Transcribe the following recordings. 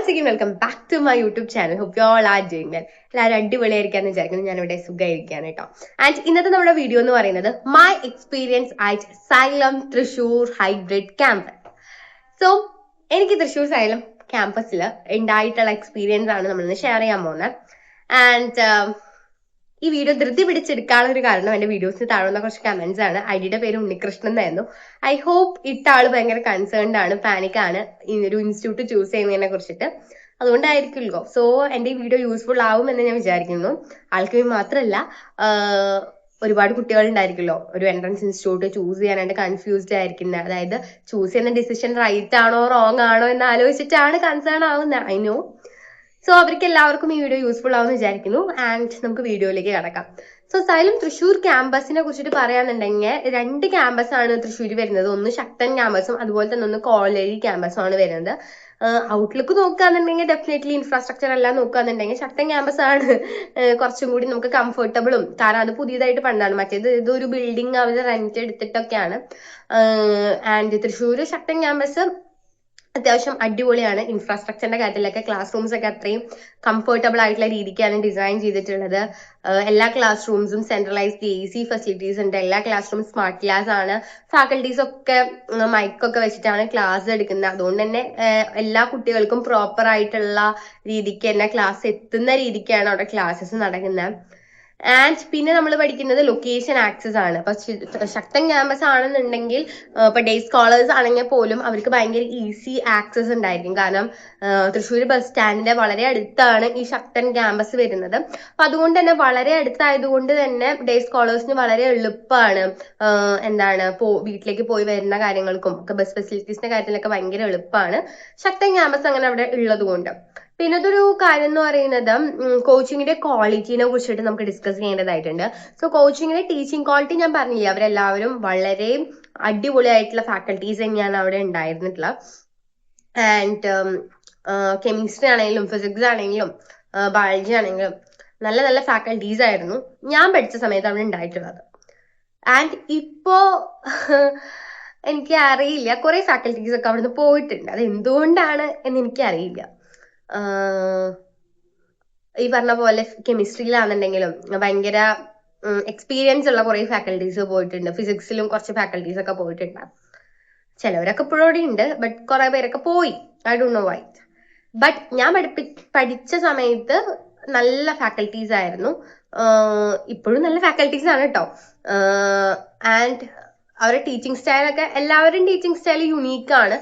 once again welcome back to my YouTube channel. Hope you all are doing well. എല്ലാവരും അടിപൊളിയായിരിക്കാന്ന് വിചാരിക്കുന്നു. ഞാനിവിടെ സുഖമായിരിക്കാണ് കേട്ടോ. And ഇന്നത്തെ നമ്മുടെ വീഡിയോ എന്ന് പറയുന്നത് my experience at xylem Thrissur hybrid campus. So എനിക്ക് തൃശ്ശൂർ സൈലം ക്യാമ്പസിൽ ഉണ്ടായിട്ടുള്ള എക്സ്പീരിയൻസ് ആണ് നമ്മളിന്ന് ഷെയർ ചെയ്യാൻ പോകുന്നത്. ആൻഡ് ഈ വീഡിയോ ധൃതി പിടിച്ചെടുക്കാനുള്ള ഒരു കാരണം എന്റെ വീഡിയോസിന് താഴുന്ന കുറച്ച് കമന്റ്സ് ആണ്. ഐഡിയുടെ പേര് ഉണ്ണികൃഷ്ണൻ എന്നായിരുന്നു. ഐ ഹോപ്പ് ഇട്ട ആള് ഭയങ്കര കൺസേൺഡ് ആണ്, പാനിക് ആണ് ഈ ഒരു ഇൻസ്റ്റിറ്റ്യൂട്ട് ചൂസ് ചെയ്യുന്നതിനെ കുറിച്ചിട്ട്. അതുകൊണ്ടായിരിക്കുമല്ലോ. സോ എന്റെ ഈ വീഡിയോ യൂസ്ഫുൾ ആവും എന്ന് ഞാൻ വിചാരിക്കുന്നു. ആൾക്ക് മാത്രമല്ല, ഒരുപാട് കുട്ടികൾ ഉണ്ടായിരിക്കുമല്ലോ ഒരു എൻട്രൻസ് ഇൻസ്റ്റിറ്റ്യൂട്ട് ചൂസ് ചെയ്യാനായിട്ട് കൺഫ്യൂസ്ഡ് ആയിരിക്കുന്നത്. അതായത് ചൂസ് ചെയ്യുന്ന ഡിസിഷൻ റൈറ്റ് ആണോ റോങ് ആണോ എന്ന് ആലോചിച്ചിട്ടാണ് കൺസേൺ ആവുന്നത്. I know. സോ അവർക്ക് എല്ലാവർക്കും ഈ വീഡിയോ യൂസ്ഫുൾ ആവുമെന്ന് വിചാരിക്കുന്നു. ആൻഡ് നമുക്ക് വീഡിയോയിലേക്ക് കടക്കാം. സോ സൈലം തൃശ്ശൂർ ക്യാമ്പസിനെ കുറിച്ചിട്ട് പറയാന്നുണ്ടെങ്കിൽ 2 ക്യാമ്പസ് ആണ് തൃശ്ശൂർ വരുന്നത്. ഒന്ന് ശക്തൻ ക്യാമ്പസും അതുപോലെ തന്നെ ഒന്ന് കോളേജ് ക്യാമ്പസും ആണ് വരുന്നത്. ഔട്ട്ലുക്ക് നോക്കുകയാണെന്നുണ്ടെങ്കിൽ ഡെഫിനറ്റ്ലി ഇൻഫ്രാസ്ട്രക്ചർ എല്ലാം നോക്കുകയാണെന്നുണ്ടെങ്കിൽ ശക്തൻ ക്യാമ്പസ് ആണ് കുറച്ചും കൂടി നമുക്ക് കംഫർട്ടബിളും. കാരണം അത് പുതിയതായിട്ട് പണ്ടാണ്, മറ്റേത് ഇതൊരു ബിൽഡിംഗ് അവർ റെന്റ് എടുത്തിട്ടൊക്കെയാണ്. ആൻഡ് തൃശ്ശൂർ ശക്തൻ ക്യാമ്പസ് അത്യാവശ്യം അടിപൊളിയാണ്. ഇൻഫ്രാസ്ട്രക്ചറിന്റെ കാര്യത്തിലൊക്കെ ക്ലാസ് റൂംസ് ഒക്കെ അത്രയും കംഫർട്ടബിൾ ആയിട്ടുള്ള രീതിക്കാണ് ഡിസൈൻ ചെയ്തിട്ടുള്ളത്. എല്ലാ ക്ലാസ് റൂംസും സെൻട്രലൈസ്ഡ് AC ഫെസിലിറ്റീസ് ഉണ്ട്. എല്ലാ ക്ലാസ് റൂം സ്മാർട്ട് ക്ലാസ് ആണ്. ഫാക്കൽറ്റീസ് ഒക്കെ മൈക്കൊക്കെ വെച്ചിട്ടാണ് ക്ലാസ് എടുക്കുന്നത്. അതുകൊണ്ട് തന്നെ എല്ലാ കുട്ടികൾക്കും പ്രോപ്പർ ആയിട്ടുള്ള രീതിക്ക് തന്നെ ക്ലാസ് എത്തുന്ന രീതിക്കാണ് അവിടെ ക്ലാസ്സസ് നടക്കുന്നത്. ആൻഡ് പിന്നെ നമ്മൾ പഠിക്കുന്നത് ലൊക്കേഷൻ ആക്സസ് ആണ്. അപ്പൊ ശക്തൻ ക്യാമ്പസ് ആണെന്നുണ്ടെങ്കിൽ ഇപ്പൊ ഡേ സ്കോളേഴ്സ് ആണെങ്കിൽ പോലും അവർക്ക് ഭയങ്കര ഈസി ആക്സസ് ഉണ്ടായിരിക്കും. കാരണം തൃശ്ശൂർ ബസ് സ്റ്റാൻഡിന്റെ വളരെ അടുത്താണ് ഈ ശക്തൻ ക്യാമ്പസ് വരുന്നത്. അപ്പൊ അതുകൊണ്ട് തന്നെ വളരെ അടുത്തായതുകൊണ്ട് തന്നെ ഡേ സ്കോളേഴ്സിന് വളരെ എളുപ്പമാണ്. വീട്ടിലേക്ക് പോയി വരുന്ന കാര്യങ്ങൾക്കും ഒക്കെ ബസ് ഫെസിലിറ്റീസിന്റെ കാര്യത്തിലൊക്കെ ഭയങ്കര എളുപ്പമാണ് ശക്തൻ ക്യാമ്പസ് അങ്ങനെ അവിടെ ഉള്ളത് കൊണ്ട്. പിന്നെ ഇതൊരു കാര്യം എന്ന് പറയുന്നത് കോച്ചിങ്ങിന്റെ ക്വാളിറ്റിനെ കുറിച്ചിട്ട് നമുക്ക് ഡിസ്കസ് ചെയ്യേണ്ടതായിട്ടുണ്ട്. സോ കോച്ചിങ്ങിന്റെ ടീച്ചിങ് ക്വാളിറ്റി ഞാൻ പറഞ്ഞില്ലേ, അവരെല്ലാവരും വളരെ അടിപൊളിയായിട്ടുള്ള ഫാക്കൽറ്റീസ് തന്നെയാണ് അവിടെ ഉണ്ടായിരുന്നിട്ടുള്ളത്. ആൻഡ് കെമിസ്ട്രി ആണെങ്കിലും ഫിസിക്സ് ആണെങ്കിലും ബയോളജി ആണെങ്കിലും നല്ല നല്ല ഫാക്കൽറ്റീസ് ആയിരുന്നു ഞാൻ പഠിച്ച സമയത്ത് അവിടെ ഉണ്ടായിട്ടുള്ളത്. ആൻഡ് ഇപ്പോ എനിക്ക് അറിയില്ല, കുറെ ഫാക്കൽറ്റീസ് ഒക്കെ അവിടുന്ന് പോയിട്ടുണ്ട്. അത് എന്തുകൊണ്ടാണ് എന്ന് എനിക്കറിയില്ല. ഈ പറഞ്ഞ പോലെ കെമിസ്ട്രിയിലാണെന്നുണ്ടെങ്കിലും ഭയങ്കര എക്സ്പീരിയൻസ് ഉള്ള കുറെ ഫാക്കൽറ്റീസ് പോയിട്ടുണ്ട്. ഫിസിക്സിലും കുറച്ച് ഫാക്കൽറ്റീസ് ഒക്കെ പോയിട്ടുണ്ട്. ചിലവരൊക്കെ ഇപ്പോഴും അവിടെ ഉണ്ട്, ബട്ട് കുറെ പേരൊക്കെ പോയി. I don't know why. But ഞാൻ പഠിച്ച സമയത്ത് നല്ല ഫാക്കൽറ്റീസ് ആയിരുന്നു. ഇപ്പോഴും നല്ല ഫാക്കൽറ്റീസ് ആണ് കേട്ടോ. ആൻഡ് അവരുടെ ടീച്ചിങ് സ്റ്റൈലൊക്കെ, എല്ലാവരും ടീച്ചിങ് സ്റ്റൈൽ യുണീക്ക് ആണ്.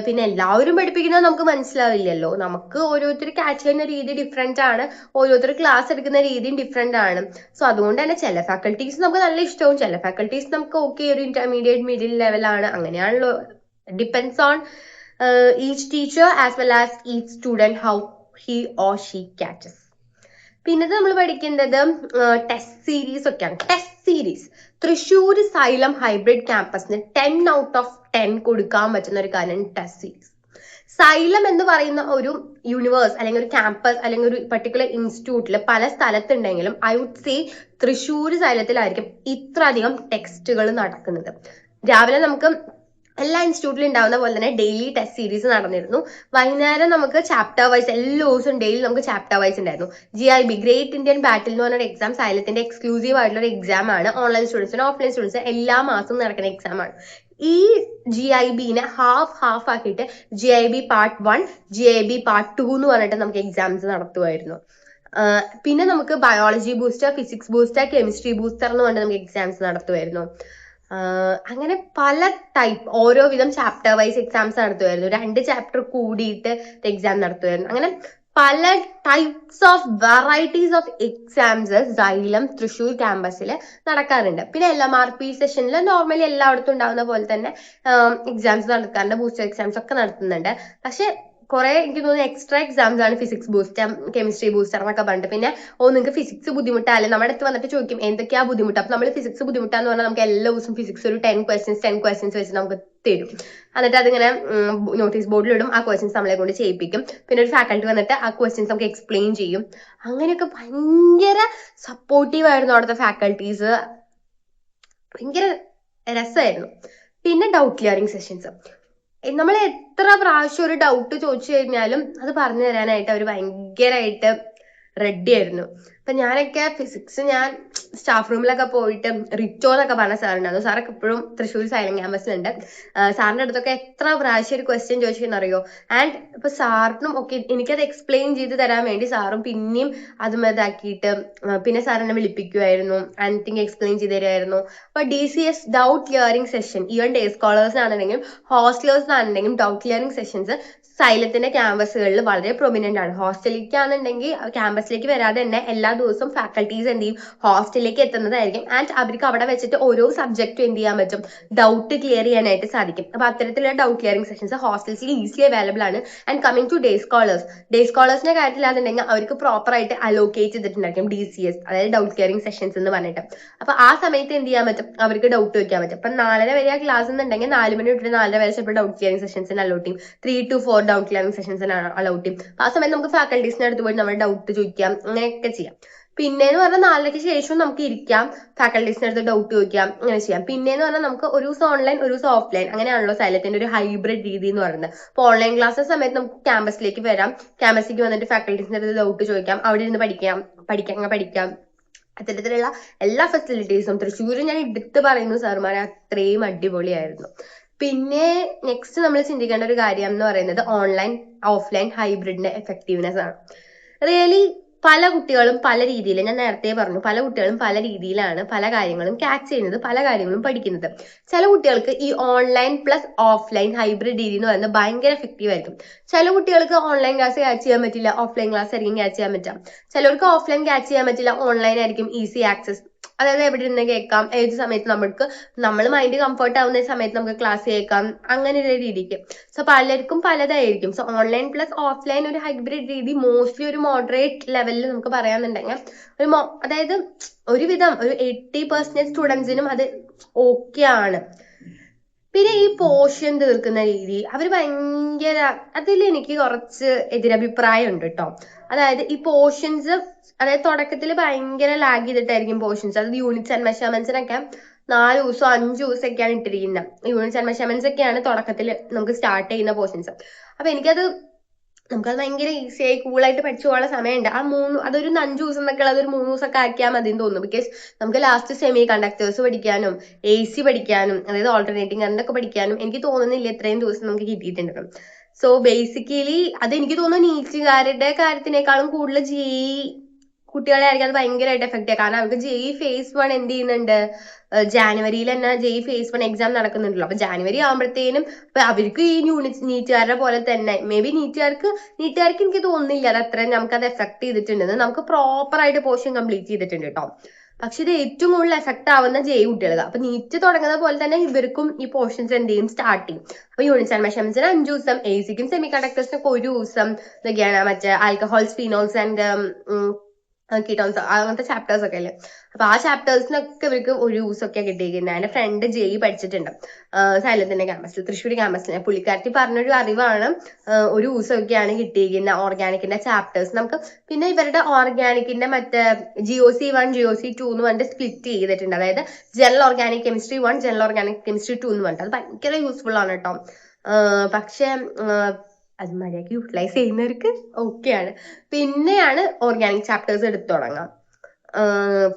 പിന്നെ എല്ലാവരും പഠിപ്പിക്കുന്നത് നമുക്ക് മനസ്സിലാവില്ലല്ലോ. നമുക്ക് ഓരോരുത്തർ ക്യാച്ച് ചെയ്യുന്ന രീതി ഡിഫറെന്റ് ആണ്, ഓരോരുത്തർ ക്ലാസ് എടുക്കുന്ന രീതിയും ഡിഫറെന്റ് ആണ്. സോ അതുകൊണ്ട് തന്നെ ചില ഫാക്കൽറ്റീസ് നമുക്ക് നല്ല ഇഷ്ടവും, ചില ഫാക്കൽറ്റീസ് നമുക്ക് ഓക്കെ ഒരു ഇന്റർമീഡിയറ്റ് മിഡിൽ ലെവലാണ്. അങ്ങനെയാണല്ലോ. Depends on each teacher as well as each student how he or she catches. പിന്നെ നമ്മൾ പഠിക്കേണ്ടത് ടെസ്റ്റ് സീരീസ് ഒക്കെയാണ്. Test series Thrissur Xylem hybrid ക്യാമ്പസിന് 10 out of 10 കൊടുക്കാൻ പറ്റുന്ന ഒരു കാര്യമാണ് ടെസ്റ്റ് സീരീസ്. സൈലം എന്ന് പറയുന്ന ഒരു യൂണിവേഴ്സ് അല്ലെങ്കിൽ ഒരു ക്യാമ്പസ് അല്ലെങ്കിൽ ഒരു പർട്ടിക്കുലർ ഇൻസ്റ്റിറ്റ്യൂട്ടിൽ പല സ്ഥലത്തുണ്ടെങ്കിലും ഐ വുഡ് സേ തൃശ്ശൂർ സൈലത്തിലായിരിക്കും ഇത്ര അധികം ടെക്സ്റ്റുകൾ നടക്കുന്നത്. രാവിലെ നമുക്ക് എല്ലാ ഇൻസ്റ്റിറ്റ്യൂട്ടിലും ഉണ്ടാവുന്ന പോലെ തന്നെ ഡെയിലി ടെസ്റ്റ് സീരീസ് നടന്നിരുന്നു. വൈകുന്നേരം നമുക്ക് ചാപ്റ്റർ വൈസ് എല്ലാ ദിവസവും ഡെയിലി നമുക്ക് ചാപ്റ്റർ വൈസ് ഉണ്ടായിരുന്നു. GIB ഗ്രേറ്റ് ഇന്ത്യൻ ബാറ്റിൽ എന്ന് പറഞ്ഞൊരു എക്സാം സൈലത്തിന്റെ എക്സ്ക്ലൂസീവ് ആയിട്ടുള്ള ഒരു എക്സാം ആണ്. ഓൺലൈൻ സ്റ്റുഡൻസിന് ഓഫ്ലൈൻ സ്റ്റുഡൻസിന് എല്ലാ മാസവും നടക്കുന്ന എക്സാം ആണ്. ഈ GIBനെ ഹാഫ് ആക്കിയിട്ട് GIB പാർട്ട് 1, GIB പാർട്ട് 2 എന്ന് പറഞ്ഞിട്ട് നമുക്ക് എക്സാംസ് നടത്തുമായിരുന്നു. പിന്നെ നമുക്ക് biology booster, physics booster, chemistry booster എന്ന് പറഞ്ഞിട്ട് നമുക്ക് എക്സാംസ് നടത്തുമായിരുന്നു. അങ്ങനെ പല ടൈപ്പ് ഓരോ വിധം ചാപ്റ്റർ വൈസ് എക്സാംസ് നടത്തുമായിരുന്നു. 2 ചാപ്റ്റർ കൂടിയിട്ട് എക്സാം നടത്തുമായിരുന്നു. അങ്ങനെ പല types of varieties of exams xylem Thrissur ക്യാമ്പസിൽ നടക്കാറുണ്ട്. പിന്നെ LMRP സെഷനിൽ നോർമലി എല്ലായിടത്തും ഉണ്ടാകുന്ന പോലെ തന്നെ എക്സാംസ് നടക്കാറുണ്ട്. ബൂസ്റ്റർ എക്സാംസ് ഒക്കെ നടത്തുന്നുണ്ട്. പക്ഷെ കുറെ എനിക്ക് തോന്നുന്നു എക്സ്ട്രാ എക്സാംസ് ആണ് ഫിസിക്സ് ബൂസ്റ്റർ, കെമിസ്ട്രി ബൂസ്റ്റർ എന്നൊക്കെ പറഞ്ഞിട്ട്. പിന്നെ നിങ്ങൾക്ക് ഫിസിക്സ് ബുദ്ധിമുട്ടല്ലേ, നമ്മുടെ അടുത്ത് വന്നിട്ട് ചോദിക്കും എന്തൊക്കെയാ ബുദ്ധിമുട്ട്. അപ്പൊ നമ്മൾ ഫിസിക്സ് ബുദ്ധിമുട്ടാന്ന് പറഞ്ഞാൽ നമുക്ക് എല്ലാ ദിവസവും ഫിസിക്സ് ഒരു 10 questions വെച്ച് നമുക്ക് തരും. എന്നിട്ട് അതിങ്ങനെ നോട്ടീസ് ബോർഡിലിടും. ആ ക്വസ്റ്റ്യൻസ് നമ്മളെ കൊണ്ട് ചെയ്യിപ്പിക്കും. പിന്നെ ഒരു ഫാക്കൽറ്റി വന്നിട്ട് ആ ക്വസ്റ്റ്യൻസ് നമുക്ക് എക്സ്പ്ലെയിൻ ചെയ്യും. അങ്ങനെയൊക്കെ ഭയങ്കര സപ്പോർട്ടീവ് ആയിരുന്നു അവിടുത്തെ ഫാക്കൽറ്റീസ്. ഭയങ്കര രസമായിരുന്നു. പിന്നെ ഡൗട്ട് ക്ലിയറിംഗ് സെഷൻസ് നമ്മൾ എത്ര പ്രാവശ്യം ഒരു ഡൗട്ട് ചോദിച്ചു കഴിഞ്ഞാലും അത് പറഞ്ഞു തരാനായിട്ട് അവർ ഭയങ്കരമായിട്ട് റെഡി ആയിരുന്നു. അപ്പൊ ഞാനൊക്കെ ഫിസിക്സ് ഞാൻ സ്റ്റാഫ് റൂമിലൊക്കെ പോയിട്ട് റിറ്റോ എന്നൊക്കെ പറഞ്ഞ സാറുണ്ടായിരുന്നു. സാറൊക്കെ ഇപ്പോഴും തൃശ്ശൂർ സൈലന്റ് ക്യാമ്പസിലുണ്ട്. സാറിന്റെ അടുത്തൊക്കെ എത്ര പ്രാവശ്യം ഒരു ക്വസ്റ്റ്യൻ ചോദിച്ചെന്ന് അറിയോ. ആൻഡ് ഇപ്പൊ സാറിനും ഒക്കെ എനിക്കത് എക്സ്പ്ലെയിൻ ചെയ്ത് തരാൻ വേണ്ടി സാറും പിന്നെയും അതും ഇതാക്കിയിട്ട് പിന്നെ സാറിനെ വിളിപ്പിക്കുമായിരുന്നു. എനിത്തിങ് എക്സ്പ്ലെയിൻ ചെയ്ത് തരുമായിരുന്നു. അപ്പൊ DCS doubt clearing session even day സ്കോളേഴ്സിനാണെങ്കിലും ഹോസ്റ്റലേഴ്സിനാണെങ്കിലും ഡൗട്ട് ക്ലിയറിംഗ് സെഷൻസ് സൈലത്തിന്റെ ക്യാമ്പസുകളിൽ വളരെ പ്രൊമിനന്റ് ആണ്. ഹോസ്റ്റലിലേക്കാണെന്നുണ്ടെങ്കിൽ ക്യാമ്പസിലേക്ക് വരാതെ തന്നെ എല്ലാ ദിവസവും ഫാക്കൽറ്റീസ് എന്ത് ചെയ്യും, ഹോസ്റ്റലിലേക്ക് എത്തുന്നതായിരിക്കും. ആൻഡ് അവർക്ക് അവിടെ വെച്ചിട്ട് ഓരോ സബ്ജക്റ്റും എന്ത് ചെയ്യാൻ പറ്റും, ഡൗട്ട് ക്ലിയർ ചെയ്യാനായിട്ട് സാധിക്കും. അപ്പൊ അത്തരത്തിലുള്ള ഡൗട്ട് ക്ലിയറിംഗ് സെഷൻസ് ഹോസ്റ്റൽസിൽ ഈസിലി അവൈലബിൾ ആണ്. ആൻഡ് കമ്മിങ് ടു ഡേ സ്കോളേഴ്സിന്റെ കാര്യത്തിലാണെന്നുണ്ടെങ്കിൽ അവർക്ക് പ്രോപ്പർ ആയിട്ട് അലോക്കേറ്റ് ചെയ്തിട്ടുണ്ടായിരിക്കും DCS, അതായത് ഡൗട്ട് ക്ലിയറിംഗ് സെഷൻസ് എന്ന് പറഞ്ഞിട്ട്. അപ്പൊ ആ സമയത്ത് എന്ത് ചെയ്യാൻ പറ്റും, അവർക്ക് ഡൗട്ട് വെക്കാൻ പറ്റും. അപ്പൊ 4:30 വരെ ക്ലാസ് എന്നുണ്ടെങ്കിൽ 4 മണി തൊട്ട് 4:30 വരെ ചിലപ്പോൾ ഡൗട്ട് ക്ലിയറിംഗ് സെഷൻസിന് അലോട്ട് ചെയ്യും. 3 to 4 ഡൗട്ട് ക്ലിയറിംഗ് സെഷൻസിന് അലോട്ട് ചെയ്യും. ആ സമയത്ത് നമുക്ക് ഫാക്കൽറ്റീസിന്റെ അടുത്ത് പോയി നമ്മുടെ ഡൗട്ട് ചോദിക്കാം, അങ്ങനെയൊക്കെ ചെയ്യാം. പിന്നെന്ന് പറഞ്ഞാൽ 4:00-ക്ക് ശേഷം നമുക്ക് ഇരിക്കാം, ഫാക്കൽറ്റീസിന്റെ അടുത്ത് ഡൗട്ട് ചോദിക്കാം, അങ്ങനെ ചെയ്യാം. പിന്നെന്ന് പറഞ്ഞാൽ നമുക്ക് ഒരു ദിവസം ഓൺലൈൻ ഒരു ദിവസം ഓഫ്ലൈൻ, അങ്ങനെയാണല്ലോ സൈലത്തിന്റെ ഒരു ഹൈബ്രിഡ് രീതി എന്ന് പറയുന്നത്. അപ്പൊ ഓൺലൈൻ ക്ലാസ് സമയത്ത് നമുക്ക് ക്യാമ്പസിലേക്ക് വരാം, ക്യാമ്പസിലേക്ക് വന്നിട്ട് ഫാക്കൽറ്റീസിന്റെ അടുത്ത് ഡൗട്ട് ചോദിക്കാം, അവിടെ ഇരുന്ന് പഠിക്കാം. അത്തരത്തിലുള്ള എല്ലാ ഫെസിലിറ്റീസും തൃശ്ശൂർ ഞാൻ എടുത്ത് പറയുന്നു സാറുമാരെ അത്രയും അടിപൊളിയായിരുന്നു. പിന്നെ നെക്സ്റ്റ് നമ്മൾ ചിന്തിക്കേണ്ട ഒരു കാര്യം എന്ന് പറയുന്നത് ഓൺലൈൻ ഓഫ്ലൈൻ ഹൈബ്രിഡിന്റെ എഫക്റ്റീവ്നെസ് ആണ്. റിയലി പല കുട്ടികളും പല രീതിയിൽ, ഞാൻ നേരത്തെ പറഞ്ഞു, പല കുട്ടികളും പല രീതിയിലാണ് പല കാര്യങ്ങളും ക്യാച്ച് ചെയ്യുന്നത്, പല കാര്യങ്ങളും പഠിക്കുന്നത്. ചില കുട്ടികൾക്ക് ഈ ഓൺലൈൻ പ്ലസ് ഓഫ്ലൈൻ ഹൈബ്രിഡ് രീതി എന്ന് പറയുന്നത് ഭയങ്കര എഫക്റ്റീവ് ആയിരിക്കും. ചില കുട്ടികൾക്ക് ഓൺലൈൻ ക്ലാസ് ക്യാച്ച് ചെയ്യാൻ പറ്റില്ല, ഓഫ്ലൈൻ ക്ലാസ് ആയിരിക്കും ക്യാച്ച് ചെയ്യാൻ പറ്റാം. ചിലർക്ക് ഓഫ്ലൈൻ ക്യാച്ച് ചെയ്യാൻ പറ്റില്ല, ഓൺലൈൻ ആയിരിക്കും ഈസി ആക്സസ്. അതായത് എവിടെ നിന്ന് കേൾക്കാം, ഏത് സമയത്ത് നമ്മൾ മൈൻഡ് കംഫർട്ട് ആവുന്ന സമയത്ത് നമുക്ക് ക്ലാസ് കേൾക്കാം, അങ്ങനെ ഒരു രീതിക്ക്. സോ പലർക്കും പലതായിരിക്കും. സോ ഓൺലൈൻ പ്ലസ് ഓഫ്ലൈൻ ഒരു ഹൈബ്രിഡ് രീതി മോസ്റ്റ്ലി ഒരു മോഡറേറ്റ് ലെവലിൽ നമുക്ക് പറയാന്നുണ്ടെങ്കിൽ അതായത് ഒരുവിധം ഒരു 80% സ്റ്റുഡൻസിനും അത് ഓക്കെ ആണ്. പിന്നെ ഈ പോർഷൻ തീർക്കുന്ന രീതി അവർ ഭയങ്കര, അതിൽ എനിക്ക് കുറച്ച് എതിരഭിപ്രായം ഉണ്ട് കേട്ടോ. അതായത് ഈ പോർഷൻസ്, അതായത് തുടക്കത്തിൽ ഭയങ്കര ലാഗ് ചെയ്തിട്ടായിരിക്കും പോർഷൻസ്. അതായത് യൂണിറ്റ്സ് ആൻഡ് മെഷർമെന്റ്സിനൊക്കെ 4 ദിവസം 5 ദിവസമൊക്കെയാണ് ഇട്ടിരിക്കുന്നത്. യൂണിറ്റ്സ് ആൻഡ് മെഷർമെന്റ്സ് ഒക്കെയാണ് തുടക്കത്തിൽ നമുക്ക് സ്റ്റാർട്ട് ചെയ്യുന്ന പോർഷൻസ്. അപ്പൊ നമുക്കത് ഭയങ്കര ഈസിയായി കൂളായിട്ട് പഠിച്ചു പോകാനുള്ള സമയമുണ്ട്. അതൊരു 5 ദിവസം എന്നൊക്കെ അതൊരു 3 ദിവസമൊക്കെ ആക്കിയാൽ മതി എന്ന് തോന്നുന്നു. ബിക്കോസ് നമുക്ക് ലാസ്റ്റ് സെമി കണ്ടക്ടേഴ്സ് പഠിക്കാനും AC പഠിക്കാനും, അതായത് ഓൾട്ടർനേറ്റിംഗ് കറണ്ട് ഒക്കെ പഠിക്കാനും എനിക്ക് തോന്നുന്നില്ല ഇത്രയും ദിവസം നമുക്ക് കിട്ടിയിട്ടുണ്ടെന്ന്. സോ ബേസിക്കലി അത് എനിക്ക് തോന്നുന്നു നീറ്റുകാരുടെ കാര്യത്തിനേക്കാളും കൂടുതൽ JEE കുട്ടികളെ ആയിരിക്കും അത് ഭയങ്കരമായിട്ട് എഫക്ട് ചെയ്യുക. കാരണം അവർക്ക് JEE phase 1 എന്ത് ചെയ്യുന്നുണ്ട്, ജാനുവരിയിൽ തന്നെ JEE phase 1 എക്സാം നടക്കുന്നുണ്ടല്ലോ. അപ്പൊ ജാനുവരി ആകുമ്പോഴത്തേനും അവർക്ക് ഈ നീറ്റുകാരുടെ പോലെ തന്നെ മേ ബി നീറ്റുകാർക്ക് എനിക്ക് തോന്നുന്നില്ല അത് അത്രയും നമുക്കത് എഫക്ട് ചെയ്തിട്ടുണ്ടെന്ന്. നമുക്ക് പ്രോപ്പർ ആയിട്ട് പോർഷൻ കംപ്ലീറ്റ് ചെയ്തിട്ടുണ്ട് കേട്ടോ. പക്ഷെ ഇത് ഏറ്റവും കൂടുതൽ എഫക്ട് ആവുന്ന JEE കുട്ടികൾക്ക്. അപ്പൊ നീറ്റ് തുടങ്ങുന്ന പോലെ തന്നെ ഇവർക്കും ഈ പോർഷൻസ് എന്ത് ചെയ്യും, സ്റ്റാർട്ട് ചെയ്യും. അപ്പൊ യൂണിറ്റ്സ് ആൻഡ് മെഷർമെന്റ്സിന് 5 ദിവസം, ACക്കും സെമി കണ്ടക്ടേഴ്സിനൊക്കെ 1 ദിവസം, ഇതൊക്കെയാണ് മറ്റേ ആൽക്കഹോൾസ്, ഫിനോൾസ് ആൻഡ് കീറ്റോൺസ്, അങ്ങനത്തെ ചാപ്റ്റേഴ്സ് ഒക്കെ അല്ലേ. അപ്പൊ ആ ചാപ്റ്റേഴ്സിനൊക്കെ ഇവർക്ക് 1 ദിവസമൊക്കെ കിട്ടിയിരിക്കുന്നത്. എന്റെ ഫ്രണ്ട് JEE പഠിച്ചിട്ടുണ്ട് സൈലത്തിന്റെ ക്യാമ്പസിൽ, തൃശ്ശൂർ ക്യാമ്പസിൽ. പുള്ളിക്കാരത്തി പറഞ്ഞൊരു അറിവാണ്, 1 ദിവസമൊക്കെയാണ് കിട്ടിയിരിക്കുന്നത് ഓർഗാനിക്കിന്റെ ചാപ്റ്റേഴ്സ്. നമുക്ക് പിന്നെ ഇവരുടെ ഓർഗാനിക്കിന്റെ മറ്റേ GOC 1 GOC 2 എന്ന് പറഞ്ഞിട്ട് സ്പ്ലിറ്റ് ചെയ്തിട്ടുണ്ട്. അതായത് general organic chemistry 1 general organic chemistry 2 എന്ന് പറഞ്ഞിട്ട്. അത് ഭയങ്കര യൂസ്ഫുൾ ആണ് കേട്ടോ. പക്ഷെ അത് മര്യാദക്ക് യൂട്ടിലൈസ് ചെയ്യുന്നവർക്ക് ഓക്കെയാണ്. പിന്നെയാണ് ഓർഗാനിക് ചാപ്റ്റേഴ്സ് എടുത്തു തുടങ്ങാം.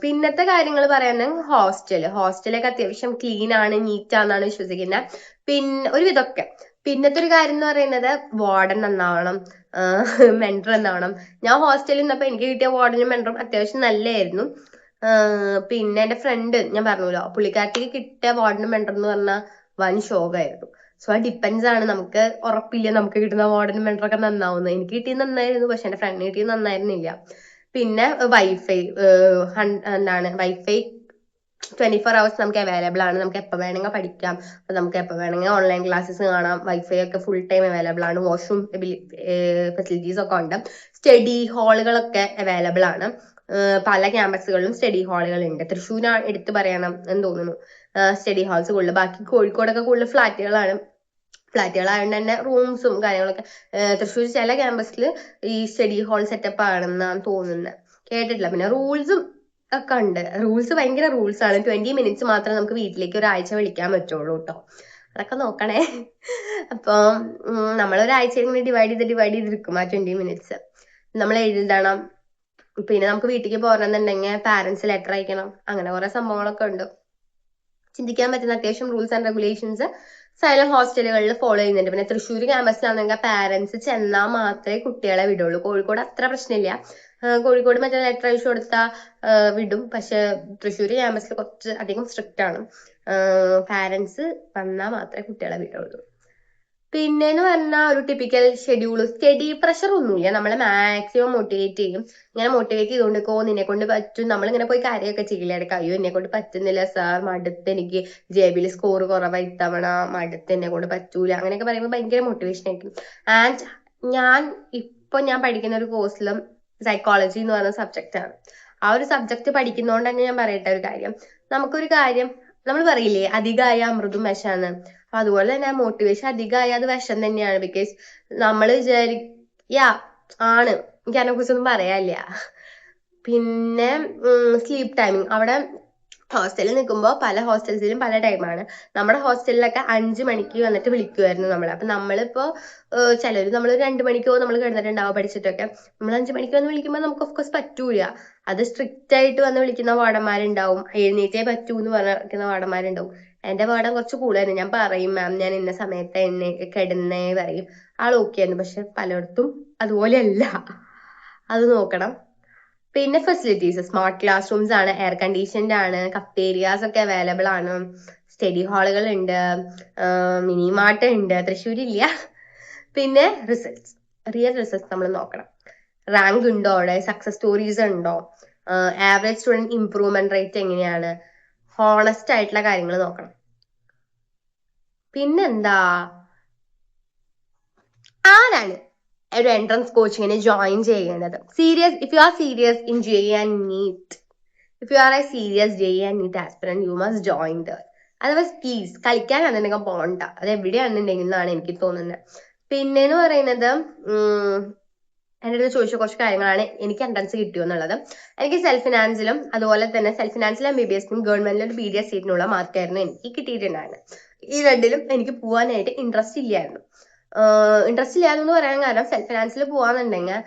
പിന്നത്തെ കാര്യങ്ങൾ പറയാണെങ്കിൽ ഹോസ്റ്റലൊക്കെ അത്യാവശ്യം ക്ലീൻ ആണ്, നീറ്റ് ആണെന്നാണ് വിശ്വസിക്കുന്നത്. പിന്നെ ഒരുവിധമൊക്കെ. പിന്നത്തെ ഒരു കാര്യം എന്ന് പറയുന്നത് വാർഡൻ നന്നാവണം, മെൻറ്റർ നന്നാവണം. ഞാൻ ഹോസ്റ്റലിൽ നിന്നപ്പോൾ എനിക്ക് കിട്ടിയ വാർഡനും മെൻറ്ററും അത്യാവശ്യം നല്ലതായിരുന്നു. പിന്നെ എൻ്റെ ഫ്രണ്ട് ഞാൻ പറഞ്ഞല്ലോ, പുള്ളിക്കാരത്തിക്ക് കിട്ടിയ വാർഡനും മെൻറ്റർ എന്ന് പറഞ്ഞാൽ വൻ ശോകമായിരുന്നു. സോ അത് ഡിപ്പെൻസ് ആണ്, നമുക്ക് ഉറപ്പില്ല നമുക്ക് കിട്ടുന്ന വാർഡനും മെൻറ്ററൊക്കെ നന്നാവുന്നത്. എനിക്ക് കിട്ടിയത് നന്നായിരുന്നു, പക്ഷെ എൻ്റെ ഫ്രണ്ടിന് കിട്ടിയത് നന്നായിരുന്നില്ല. പിന്നെ വൈഫൈ 24 hours നമുക്ക് അവൈലബിൾ ആണ്. നമുക്ക് എപ്പോൾ വേണമെങ്കിൽ പഠിക്കാം, നമുക്ക് എപ്പോൾ വേണമെങ്കിൽ ഓൺലൈൻ ക്ലാസ്സസ് കാണാം. വൈഫൈ ഒക്കെ ഫുൾ ടൈം അവൈലബിൾ ആണ്. വാഷ്റൂം ഫെസിലിറ്റീസ് ഒക്കെ ഉണ്ട്. സ്റ്റഡി ഹാളുകളൊക്കെ അവൈലബിൾ ആണ്. പല ക്യാമ്പസുകളിലും സ്റ്റഡി ഹാളുകൾ ഉണ്ട്. തൃശ്ശൂരാണ് എടുത്ത് പറയണം എന്ന് തോന്നുന്നു സ്റ്റഡി ഹാൾസ് കൂടുതൽ. ബാക്കി കോഴിക്കോടൊക്കെ കൂടുതൽ ഫ്ലാറ്റുകളായതുകൊണ്ട് തന്നെ റൂംസും കാര്യങ്ങളൊക്കെ. തൃശ്ശൂർ ചില ക്യാമ്പസിൽ ഈ സ്റ്റഡി ഹാൾ സെറ്റപ്പ് ആണെന്നാണ് തോന്നുന്നത്, കേട്ടിട്ടില്ല. പിന്നെ റൂൾസും ഒക്കെ ഉണ്ട്. ഭയങ്കര റൂൾസ് ആണ്. 20 minutes മാത്രമേ നമുക്ക് വീട്ടിലേക്ക് ഒരാഴ്ച വിളിക്കാൻ പറ്റുള്ളൂ കേട്ടോ. അതൊക്കെ നോക്കണേ. അപ്പം നമ്മളൊരാഴ്ചയിൽ ഇങ്ങനെ ഡിവൈഡ് ചെയ്തിരിക്കും ആ 20 മിനിറ്റ്സ്. നമ്മൾ എഴുതണം, പിന്നെ നമുക്ക് വീട്ടിലേക്ക് പോരണമെന്നുണ്ടെങ്കിൽ പാരന്റ്സ് ലെറ്റർ അയക്കണം, അങ്ങനെ കുറെ സംഭവങ്ങളൊക്കെ ഉണ്ട്. ചിന്തിക്കാൻ പറ്റുന്ന അത്യാവശ്യം റൂൾസ് ആൻഡ് റെഗുലേഷൻസ് സൈലം ഹോസ്റ്റലുകളിൽ ഫോളോ ചെയ്യുന്നുണ്ട്. പിന്നെ തൃശ്ശൂർ ക്യാമ്പസിലാണെങ്കിൽ പാരന്റ്സ് ചെന്നാൽ മാത്രമേ കുട്ടികളെ വിടുള്ളൂ. കോഴിക്കോട് അത്ര പ്രശ്നമില്ല. കോഴിക്കോട് മറ്റേ ലെറ്റർ അയച്ചു കൊടുത്താൽ വിടും. പക്ഷെ തൃശ്ശൂർ ക്യാമ്പസിൽ കുറച്ച് അധികം സ്ട്രിക്റ്റ് ആണ്. പാരന്റ്സ് വന്നാൽ മാത്രമേ കുട്ടികളെ വിടുള്ളൂ. പിന്നെന്ന് പറഞ്ഞാൽ ഒരു ടിപ്പിക്കൽ ഷെഡ്യൂൾ, സ്റ്റഡി പ്രഷർ ഒന്നുമില്ല. നമ്മളെ മാക്സിമം മോട്ടിവേറ്റ് ചെയ്യും. ഇങ്ങനെ മോട്ടിവേറ്റ് ചെയ്തുകൊണ്ടിരിക്കോ, നിന്നെ കൊണ്ട് പറ്റും. നമ്മളിങ്ങനെ പോയി കാര്യമൊക്കെ ചെയ്യില്ല ഇടയ്ക്ക്. അയ്യോ എന്നെ കൊണ്ട് പറ്റുന്നില്ല സാർ, മടുത്ത്, എനിക്ക് JB സ്കോർ കുറവാ ഇത്തവണ, മടുത്ത്, എന്നെ കൊണ്ട് പറ്റൂല, അങ്ങനെയൊക്കെ പറയുമ്പോൾ ഭയങ്കര മോട്ടിവേഷൻ ആയിരിക്കും. ആൻഡ് ഞാൻ പഠിക്കുന്ന ഒരു കോഴ്സിലും സൈക്കോളജി എന്ന് പറയുന്ന സബ്ജക്റ്റ് ആണ്. ആ ഒരു സബ്ജക്ട് പഠിക്കുന്നതുകൊണ്ട് തന്നെ ഞാൻ പറയട്ടെ ഒരു കാര്യം, നമുക്കൊരു കാര്യം നമ്മൾ പറയില്ലേ അധികമായ അമൃതും വിഷാന്ന്. അപ്പൊ അതുപോലെ തന്നെ മോട്ടിവേഷൻ അധികമായ അത് വിഷം തന്നെയാണ്. ബിക്കോസ് നമ്മൾ ആണ്, എനിക്ക് അതിനെ കുറിച്ചൊന്നും പറയാനില്ല. പിന്നെ സ്ലീപ്പ് ടൈമിങ്, അവിടെ ഹോസ്റ്റലിൽ നിൽക്കുമ്പോൾ പല ഹോസ്റ്റൽസിലും പല ടൈമാണ്. നമ്മുടെ ഹോസ്റ്റലിലൊക്കെ 5 മണിക്ക് വന്നിട്ട് വിളിക്കുമായിരുന്നു നമ്മളെ. അപ്പൊ നമ്മളിപ്പോ ചിലർ നമ്മൾ 2 മണിക്കോ നമ്മൾ കിടന്നിട്ടുണ്ടാവും പഠിച്ചിട്ടൊക്കെ. നമ്മൾ 5 മണിക്ക് വന്ന് വിളിക്കുമ്പോൾ നമുക്ക് ഓഫ്കോഴ്സ് പറ്റൂല. അത് സ്ട്രിക്റ്റ് ആയിട്ട് വന്ന് വിളിക്കുന്ന വാർഡന്മാരുണ്ടാവും, എഴുന്നേറ്റേ പറ്റൂ എന്ന് പറഞ്ഞിരിക്കുന്ന വാർഡന്മാരുണ്ടാവും. എന്റെ വാർഡൻ കുറച്ച് കൂടുതലായിരുന്നു. ഞാൻ പറയും മാം ഞാൻ ഇന്ന സമയത്ത് എന്നെ കിടന്നേ പറയും, ആൾ ഓക്കെ ആയിരുന്നു. പക്ഷെ പലയിടത്തും അതുപോലെയല്ല, അത് നോക്കണം. പിന്നെ ഫെസിലിറ്റീസ്, സ്മാർട്ട് ക്ലാസ് റൂംസ് ആണ്, എയർ കണ്ടീഷൻഡ് ആണ്, കഫ്റ്റേരിയാസ് ഒക്കെ അവൈലബിൾ ആണ്, സ്റ്റഡി ഹാളുകൾ ഉണ്ട്, മിനി മാർട്ട് ഉണ്ട്, തൃശ്ശൂരില്ല. പിന്നെ റിസൾട്ട്സ്, റിയൽ റിസൾട്ട്സ് നമ്മൾ നോക്കണം. റാങ്ക് ഉണ്ടോ അവിടെ, സക്സസ് സ്റ്റോറീസ് ഉണ്ടോ, ആവറേജ് സ്റ്റുഡന്റ് ഇംപ്രൂവ്മെന്റ് റേറ്റ് എങ്ങനെയാണ്, ഹോണസ്റ്റ് ആയിട്ടുള്ള കാര്യങ്ങൾ നോക്കണം. പിന്നെന്താ, ആരാണ് ഒരു എൻട്രൻസ് കോച്ചിങ്ങിന് ജോയിൻ ചെയ്യേണ്ടത്? If you are serious in JEE and NEET, if you are a serious JEE and NEET aspirant, you must join there. Otherwise please കളിക്കാനാണെന്നുണ്ടെങ്കിൽ പോണ്ട, അത് എവിടെയാണെന്നുണ്ടെങ്കിൽ എന്നാണ് എനിക്ക് തോന്നുന്നത്. പിന്നെന്ന് പറയുന്നത് എൻ്റെ അടുത്ത് ചോദിച്ച കുറച്ച് കാര്യങ്ങളാണ്, എനിക്ക് എൻട്രൻസ് കിട്ടിയോ എന്നുള്ളത്. എനിക്ക് സെൽഫ് ഫിനാൻസിലും അതുപോലെ തന്നെ സെൽഫ് ഫിനാൻസിലും MBBS ഗവൺമെന്റിലും BDS സീറ്റിനുള്ള മാർക്കായിരുന്നു എനിക്ക് കിട്ടിയിട്ടുണ്ടായിരുന്നത്. ഈ രണ്ടിലും എനിക്ക് പോകാനായിട്ട് ഇൻട്രസ്റ്റ് ഇല്ലായിരുന്നു. ഇൻട്രസ്റ്റ് ഇല്ലാന്ന് പറയാൻ കാരണം സെൽഫ് ഫിനാൻസിൽ പോവാന്നുണ്ടെങ്കിൽ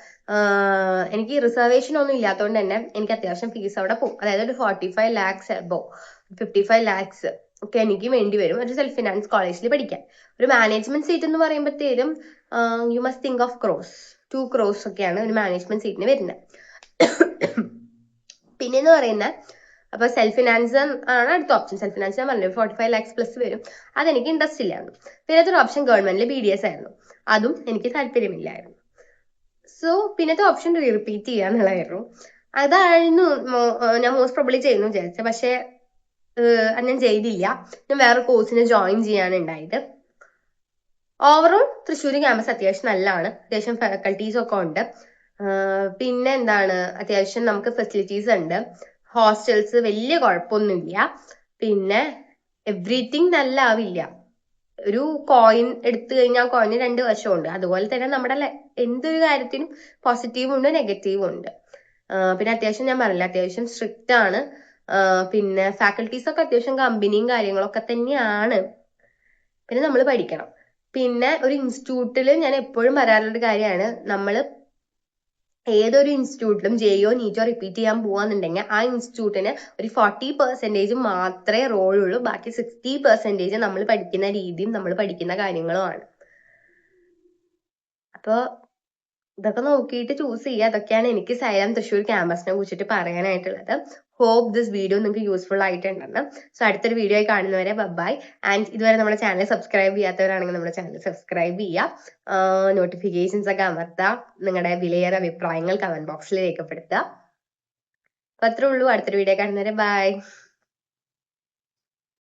എനിക്ക് റിസർവേഷൻ ഒന്നും ഇല്ലാത്തതുകൊണ്ട് തന്നെ എനിക്ക് അത്യാവശ്യം ഫീസ് അവിടെ പോകും. അതായത് ഒരു 45 lakhs എബോ 55 lakhs ഒക്കെ എനിക്ക് വേണ്ടി വരും ഒരു സെൽഫ് ഫിനാൻസ് കോളേജിൽ പഠിക്കാൻ. ഒരു മാനേജ്മെന്റ് സീറ്റ് എന്ന് പറയുമ്പോഴത്തേരും you must think of crores, 2 crores ഒക്കെയാണ് ഒരു മാനേജ്മെന്റ് സീറ്റിന് വരുന്നത്. പിന്നെന്ന് പറയുന്നത്, അപ്പൊ സെൽഫ് ഫിനാൻസ് ആണ് അടുത്ത ഓപ്ഷൻ. സെൽഫ് ഫിനാൻസ് ഞാൻ പറഞ്ഞു 45 lakhs പ്ലസ് വരും, അതെനിക്ക് ഇൻട്രസ്റ്റ് ഇല്ലായിരുന്നു. പിന്നത്തെ ഒരു ഓപ്ഷൻ ഗവൺമെന്റിൽ BDS ആയിരുന്നു, അതും എനിക്ക് താല്പര്യമില്ലായിരുന്നു. സോ പിന്നത്തെ ഓപ്ഷൻ റിപ്പീറ്റ് ചെയ്യാന്നുള്ളതായിരുന്നു. അതായിരുന്നു ഞാൻ മോസ്റ്റ് പ്രോബബ്ലി ചെയ്യുന്നു വിചാരിച്ചത്. പക്ഷെ അത് ഞാൻ ചെയ്തില്ല. ഞാൻ വേറെ കോഴ്സിന് ജോയിൻ ചെയ്യാനുണ്ടായത്. ഓവറോൾ തൃശ്ശൂർ ക്യാമ്പസ് അത്യാവശ്യം നല്ലതാണ്, അത്യാവശ്യം ഫാക്കൽറ്റീസ് ഒക്കെ ഉണ്ട്. പിന്നെ എന്താണ്, അത്യാവശ്യം നമുക്ക് ഫെസിലിറ്റീസ് ഉണ്ട്, ഹോസ്റ്റൽസ് വലിയ കുഴപ്പമൊന്നുമില്ല. പിന്നെ എവ്രിതിങ് നല്ല ആവില്ല. ഒരു കോയിൻ എടുത്തു കഴിഞ്ഞാൽ കോയിന് 2 വശമുണ്ട്. അതുപോലെ തന്നെ നമ്മുടെ എന്തൊരു കാര്യത്തിനും പോസിറ്റീവും ഉണ്ട് നെഗറ്റീവും ഉണ്ട്. പിന്നെ അത്യാവശ്യം ഞാൻ പറഞ്ഞില്ല, അത്യാവശ്യം സ്ട്രിക്റ്റ് ആണ്. പിന്നെ ഫാക്കൽറ്റീസ് ഒക്കെ അത്യാവശ്യം കമ്പനിയും കാര്യങ്ങളൊക്കെ തന്നെയാണ്. പിന്നെ നമ്മൾ പഠിക്കണം. പിന്നെ ഒരു ഇൻസ്റ്റിറ്റ്യൂട്ടിൽ ഞാൻ എപ്പോഴും പറയാറുള്ളൊരു കാര്യമാണ്, നമ്മൾ ഏതൊരു ഇൻസ്റ്റിറ്റ്യൂട്ടിലും JEO NEETോ റിപ്പീറ്റ് ചെയ്യാൻ പോവാന്നുണ്ടെങ്കിൽ ആ ഇൻസ്റ്റിറ്റ്യൂട്ടിന് ഒരു 40% മാത്രമേ റോളുള്ളൂ. ബാക്കി 60% നമ്മൾ പഠിക്കുന്ന രീതിയും നമ്മൾ പഠിക്കുന്ന കാര്യങ്ങളുമാണ്. അപ്പൊ ഇതൊക്കെ നോക്കിയിട്ട് ചൂസ് ചെയ്യുക. അതൊക്കെയാണ് എനിക്ക് സൈലം തൃശ്ശൂർ ക്യാമ്പസിനെ കുറിച്ചിട്ട് പറയാനായിട്ടുള്ളത്. ഹോപ്പ് ദിസ് വീഡിയോ നിങ്ങൾക്ക് യൂസ്ഫുൾ ആയിട്ടുണ്ടെന്ന്. സോ അടുത്തൊരു വീഡിയോ ആയി കാണുന്നവരെ ബൈ. ആൻഡ് ഇതുവരെ നമ്മുടെ ചാനൽ സബ്സ്ക്രൈബ് ചെയ്യാത്തവരാണെങ്കിൽ നമ്മുടെ ചാനൽ സബ്സ്ക്രൈബ് ചെയ്യുക, നോട്ടിഫിക്കേഷൻസ് ഒക്കെ അമർത്തുക, നിങ്ങളുടെ വിലയേറെ അഭിപ്രായങ്ങൾ കമന്റ് ബോക്സിൽ രേഖപ്പെടുത്തുക. അപ്പൊ അത്രേ ഉള്ളൂ. അടുത്തൊരു വീഡിയോ കാണുന്നവരെ ബൈ.